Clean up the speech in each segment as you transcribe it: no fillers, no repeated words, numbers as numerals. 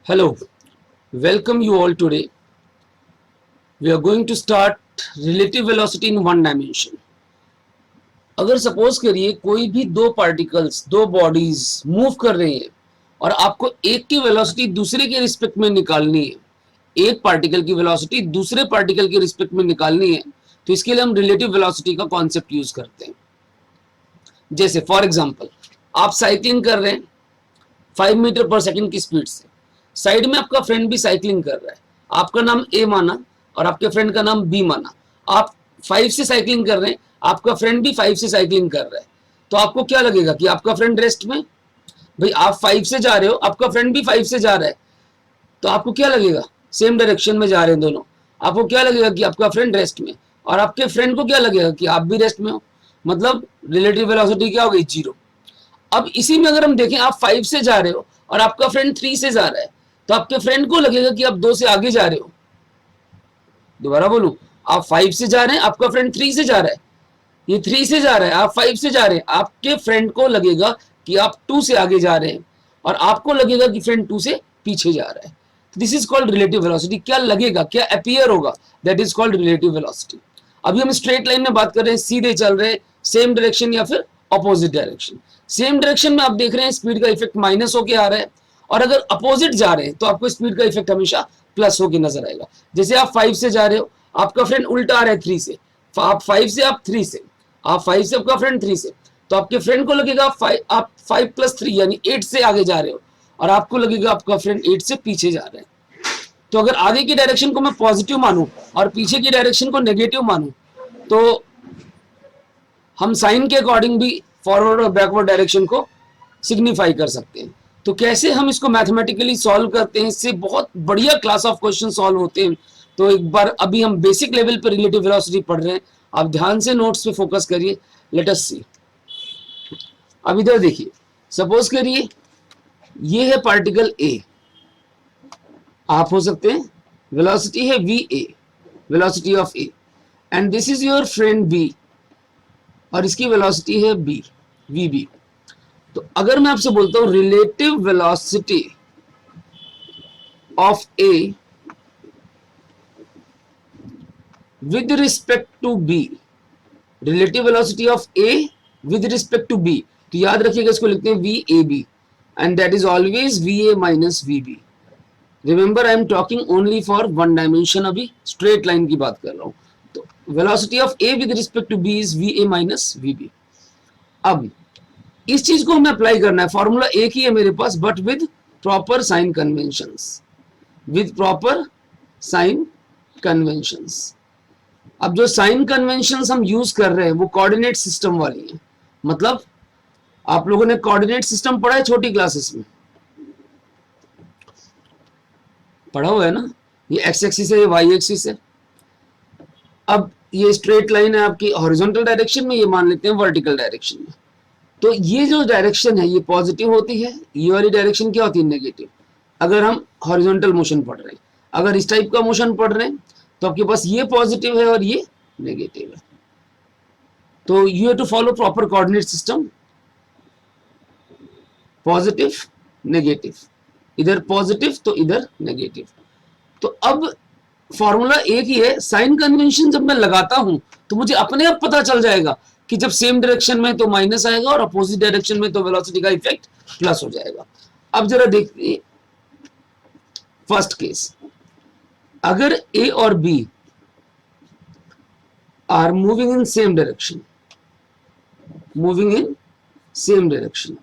Hello, welcome you all today. We are going to start relative velocity in one dimension. अगर suppose करिए कोई भी दो particles दो बॉडीज मूव कर रही हैं और आपको एक की वेलोसिटी दूसरे के रिस्पेक्ट में निकालनी है, एक पार्टिकल की वेलोसिटी दूसरे पार्टिकल के रिस्पेक्ट में निकालनी है, तो इसके लिए हम रिलेटिव वेलोसिटी का कॉन्सेप्ट यूज करते हैं। जैसे फॉर एग्जांपल आप साइकिलिंग कर रहे हैं 5 मीटर पर सेकंड की स्पीड से, साइड में आपका फ्रेंड भी साइकिलिंग कर रहा है, आपका नाम ए माना और आपके फ्रेंड का नाम बी माना। आप 5 से साइकिलिंग कर रहे हैं, आपका फ्रेंड भी 5 से साइकिलिंग कर रहा है, तो आपको क्या लगेगा कि आपका फ्रेंड रेस्ट में। भाई आप 5 से जा रहे हो, आपका फ्रेंड भी 5 से जा रहा है, तो आपको क्या लगेगा, सेम डायरेक्शन में जा रहे हैं दोनों, आपको क्या लगेगा कि आपका फ्रेंड रेस्ट में, और आपके फ्रेंड को क्या लगेगा कि आप भी रेस्ट में हो। मतलब रिलेटिव वेलोसिटी क्या हो गई, जीरो। अब इसी में अगर हम देखें आप 5 से जा रहे हो और आपका फ्रेंड 3 से जा रहा है, तो आपके फ्रेंड को लगेगा कि आप 2 से आगे जा रहे हो। दोबारा बोलूं, आप 5 से जा रहे हैं, आपका फ्रेंड 3 से जा रहा है, ये 3 से जा रहा है, आप 5 से जा रहे हैं, आपके फ्रेंड को लगेगा कि आप 2 से आगे जा रहे हैं और आपको लगेगा कि फ्रेंड 2 से पीछे जा रहा है। This is called relative velocity. क्या लगेगा, क्या अपीयर होगा, that is called relative velocity. अभी हम स्ट्रेट लाइन में बात कर रहे हैं, सीधे चल रहे हैं, सेम डायरेक्शन या फिर अपोजिट डायरेक्शन। सेम डायरेक्शन में आप देख रहे हैं स्पीड का इफेक्ट माइनस होके आ रहा है, और अगर अपोजिट जा रहे हैं तो आपको स्पीड का इफेक्ट हमेशा प्लस होके नजर आएगा। जैसे आप 5 से जा रहे हो, आपका फ्रेंड उल्टा आ रहा है 3 से, आप 5 से आप 3 से, आप 5 से आपका फ्रेंड 3 से, तो आपके फ्रेंड को लगेगा आप 5 प्लस 3 यानी 8 से आगे जा रहे हो, और आपको लगेगा आपका फ्रेंड 8 से पीछे जा रहे हैं। तो अगर आगे की डायरेक्शन को मैं पॉजिटिव मानूं और पीछे की डायरेक्शन को नेगेटिव मानूं, तो हम साइन के अकॉर्डिंग भी फॉरवर्ड और बैकवर्ड डायरेक्शन को सिग्निफाई कर सकते हैं। तो कैसे हम इसको मैथमेटिकली सॉल्व करते हैं, इससे बहुत बढ़िया क्लास ऑफ क्वेश्चन सॉल्व होते हैं। तो एक बार अभी हम बेसिक लेवल पर रिलेटिव वेलोसिटी पढ़ रहे हैं, आप ध्यान से नोट्स पे फोकस करिए। लेट अस सी। अब इधर देखिए, सपोज करिए ये है पार्टिकल ए, आप हो सकते हैं, वेलोसिटी है V A, velocity of A, and this is your friend B, और इसकी वेलोसिटी है बी, वी बी। तो अगर मैं आपसे बोलता हूं relative velocity of A with respect to B, relative velocity of A with respect to B, तो याद रखिएगा इसको लिखते हैं V A B, and that is always V A minus V B. Remember I am talking only for one dimension, अभी straight line की बात कर रहा हूं। तो velocity of A with respect to B is V A minus V B. अब इस चीज को हमें अप्लाई करना है, फॉर्मूला एक ही है मेरे पास, but with proper sign conventions, with proper sign conventions. अब जो साइन कन्वेंशंस हम यूज कर रहे हैं वो कोऑर्डिनेट सिस्टम वाली है। मतलब आप लोगों ने कोऑर्डिनेट सिस्टम पढ़ा है छोटी क्लासेस में, पढ़ा हुआ है ना। ये एक्स एक्सिस है, ये वाई एक्सिस है। अब ये स्ट्रेट लाइन है आपकी हॉरिजॉन्टल डायरेक्शन में, ये मान लेते हैं वर्टिकल डायरेक्शन में। तो ये जो डायरेक्शन है ये पॉजिटिव होती है, ये वाली डायरेक्शन क्या होती है, नेगेटिव, अगर हम हॉरिजॉन्टल मोशन पढ़ रहे हैं। अगर इस टाइप का मोशन पढ़ रहे हैं तो आपके पास ये पॉजिटिव है और ये नेगेटिव है। तो you have to follow proper coordinate system, positive negative, इधर पॉजिटिव तो इधर नेगेटिव। तो अब फॉर्मूला एक ही है, साइन कन्वेंशन जब मैं लगाता हूं तो मुझे अपने आप पता चल जाएगा कि जब सेम डायरेक्शन में तो माइनस आएगा और अपोजिट डायरेक्शन में तो वेलोसिटी का इफेक्ट प्लस हो जाएगा। अब जरा देखिए फर्स्ट केस, अगर ए और B are moving in same direction, moving in same direction,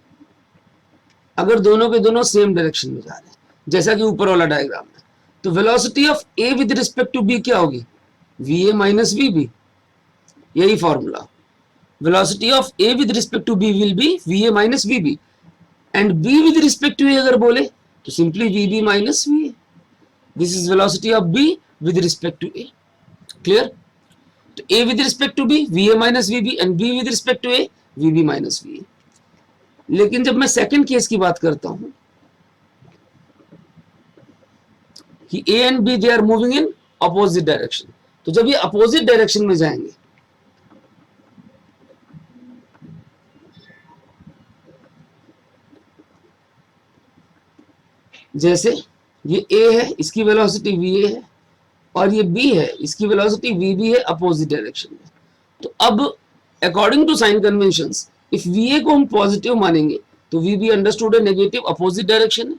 अगर दोनों के दोनों सेम डायरेक्शन में जा रहे हैं जैसा कि ऊपर वाला डायग्राम में, तो velocity of A with respect to B क्या होगी, V A minus V B. यही formula, velocity of A with respect to B will be V A minus V B, and B with respect to A अगर बोले तो simply V B minus V A. This is velocity of B with respect to A. Clear. तो A with respect to B V A minus V B, and B with respect to A V B minus V A. लेकिन जब मैं second case की बात करता हूं कि A and B they are moving in opposite direction, तो जब ये अपोजिट डायरेक्शन में जाएंगे, जैसे ये a है, इसकी वेलोसिटी va है, और ये b है, इसकी वेलोसिटी vb है अपोजिट डायरेक्शन में। तो अब according to sign conventions, if va को हम पॉजिटिव मानेंगे तो vb अंडरस्टूड है नेगेटिव अपोजिट डायरेक्शन है।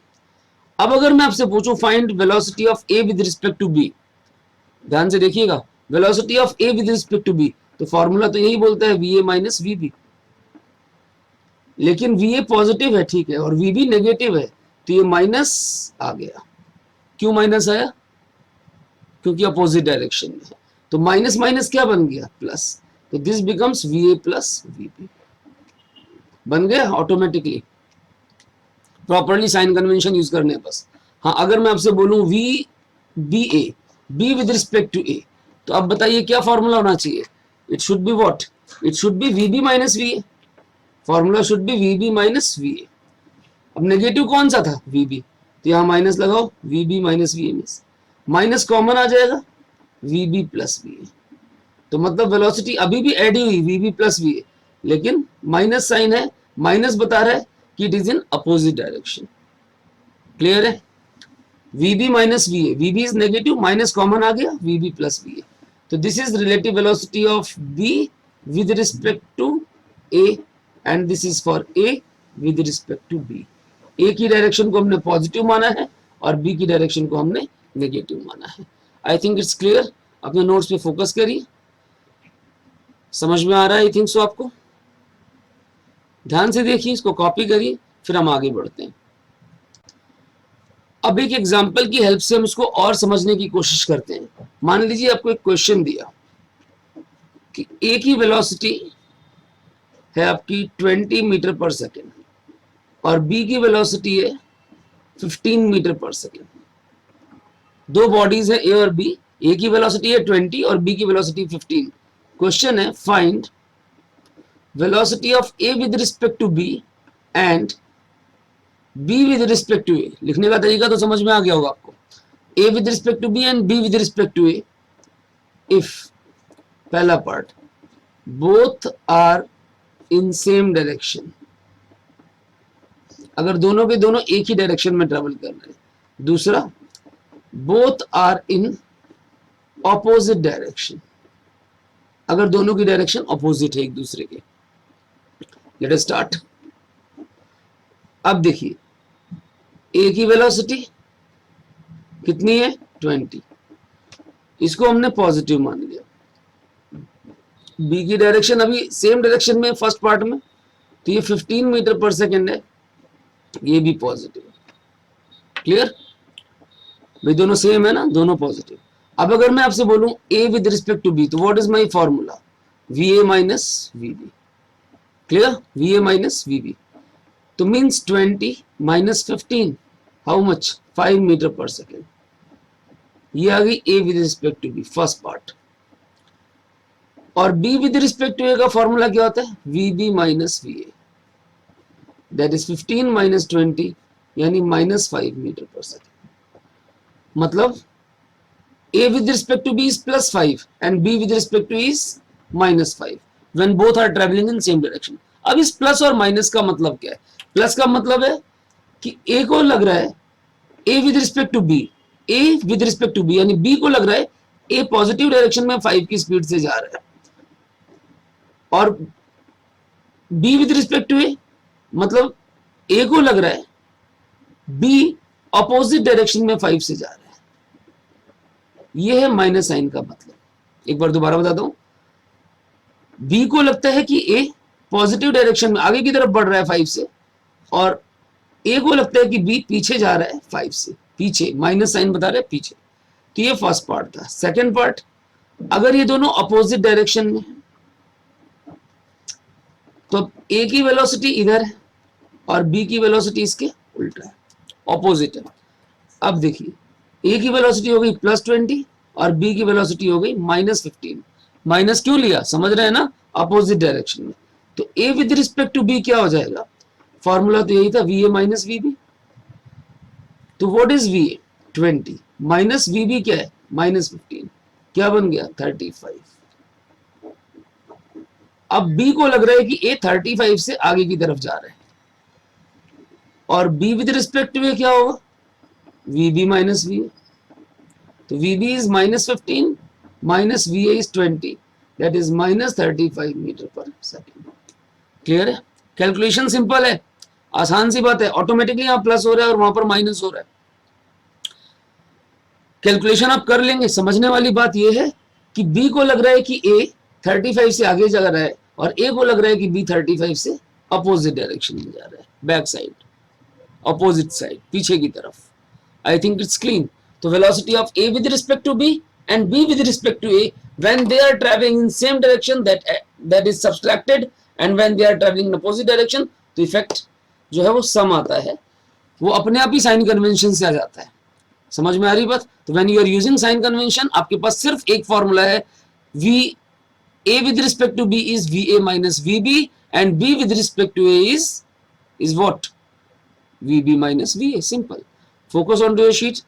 अब अगर मैं आपसे पूछूं find velocity of a with respect to b, ध्यान से देखिएगा, velocity of a with respect to b, तो फॉर्मूला तो यही बोलता है va माइनस vb, लेकिन va पॉजिटिव है, ठीक है, और vb नेगेटिव है, तो ये माइनस आ गया। क्यों माइनस आया? क्योंकि अपोजिट डायरेक्शन में है। तो माइनस माइनस क्या बन गया? प्लस। तो this becomes va plus vb, बन गया automatically, properly sign convention use करने बस। हाँ, अगर मैं आपसे बोलूं v b a, b with respect to a, तो अब बताइए क्या फॉर्मूला होना चाहिए? It should be what? It should be vb minus va, formula should be vb minus va। अब नेगेटिव कौन सा था? vb, तो यहाँ माइनस लगाओ, vb माइनस va में माइनस कॉमन आ जाएगा, vb प्लस va। तो मतलब वेलोसिटी अभी भी एड हुई vb प्लस va, लेकिन माइनस साइन है, माइनस बता रहा है कि it is in opposite direction. Clear है? vb minus va, vb is negative, minus common आ गया, vb प्लस va। तो this is relative velocity of b with respect to a, and this is for a with respect to b। a की direction को हमने positive माना है और b की डायरेक्शन को हमने नेगेटिव माना है। आई थिंक इट्स क्लियर। अपने नोट्स पे फोकस करिए, समझ में आ रहा है? आई थिंक सो आपको। ध्यान से देखिए, इसको कॉपी करिए, फिर हम आगे बढ़ते हैं। अब एक एग्जांपल की हेल्प से हम इसको और समझने की कोशिश करते हैं। मान लीजिए आपको एक क्वेश्चन दिया कि ए की वेलोसिटी है आपकी 20 मीटर पर सेकेंड और बी की वेलोसिटी है 15 मीटर पर सेकेंड। दो बॉडीज है ए और बी, ए की वेलोसिटी है 20 और बी की वेलोसिटी 15। क्वेश्चन है find velocity of A with respect to B and B with respect to A. लिखने का तरीका तो समझ में आ गया होगा आपको। A with respect to B and B with respect to A if, पहला part, both are in same direction, अगर दोनों के दोनों एक ही डायरेक्शन में ट्रेवल कर रहे हैं। दूसरा, both are in opposite direction, अगर दोनों की डायरेक्शन ऑपोजिट है एक दूसरे के। Let us start. अब देखिए, ए की वेलोसिटी कितनी है? 20, इसको हमने पॉजिटिव मान लिया। बी की डायरेक्शन अभी सेम डायरेक्शन में फर्स्ट पार्ट में, तो ये 15 मीटर पर सेकेंड है, ये भी पॉजिटिव। क्लियर? भाई दोनों सेम है ना, दोनों पॉजिटिव। अब अगर मैं आपसे बोलूं A with respect to B, तो what is my formula? va minus vb। Clear? va minus vb, तो means 20 minus 15, how much? 5 metre per second. ये आ गई a with respect to b, first part. और b with respect to a का formula क्या होता है? vb minus va, that is 15 minus 20, यानी माइनस 5 मीटर पर सेकेंड। मतलब a with respect to b is plus 5 and b with respect to is minus 5 when both are traveling in same direction। अब इस plus और minus का मतलब क्या है? Plus का मतलब है कि a को लग रहा है a with respect to b, a with respect to b, यानी b को लग रहा है a पॉजिटिव डायरेक्शन में 5 की स्पीड से जा रहा है, और b with respect to a मतलब a को लग रहा है b अपोजिट डायरेक्शन में 5 से जा रहा है। ये है माइनस साइन का मतलब। एक बार दोबारा बताता हूं, बी को लगता है कि ए पॉजिटिव डायरेक्शन में आगे की तरफ बढ़ रहा है 5 से, और ए को लगता है कि बी पीछे जा रहा है 5 से, पीछे, माइनस साइन बता रहा है पीछे। तो ये फर्स्ट पार्ट था। सेकंड पार्ट, अगर ये दोनों अपोजिट डायरेक्शन में है तो ए की वेलोसिटी इधर है और बी की वेलोसिटी इसके उल्टा है, ऑपोजिट है। अब देखिए, ए की वेलोसिटी हो गई प्लस 20 और बी की वेलोसिटी हो गई माइनस 15। माइनस क्यों लिया? समझ रहे हैं ना, अपोजिट डायरेक्शन में। तो A with respect to B क्या हो जाएगा? फॉर्मूला तो यही था, V A minus V B. तो what is V A? 20 minus V B क्या है? माइनस 15, क्या बन गया? 35। अब बी को लग रहा है कि ए 35 से आगे की तरफ जा रहा है, और बी विद रिस्पेक्ट टू ए क्या होगा? VB minus VA. तो VB is minus 15 minus VA is 20, that is minus 35 metre per second. Clear है? कैलकुलेशन सिंपल है, आसान सी बात है. ऑटोमेटिकली यहाँ प्लस हो रहा है और वहां पर माइनस हो रहा है. कैलकुलेशन आप कर लेंगे. समझने वाली बात यह है कि B को लग रहा है कि A 35 से आगे जा रहा है और A को लग रहा है कि B 35 से अपोजिट डायरेक्शन में जा रहा है, बैक साइड, अपोजिट साइड, पीछे की तरफ. I think it's clean. तो velocity of A with respect to B and B with respect to A when they are traveling in same direction, that is subtracted, and when they are traveling in opposite direction, तो effect जो है वो सम आता है, वो अपने आप ही sign convention से आ जाता है. समझ में आ रही बात? तो when you are using sign convention, आपके पास सिर्फ एक फॉर्मूला है, V A with respect to B is VA minus VB and B with respect to A is what? VB minus VA. Simple. Focus on your sheet.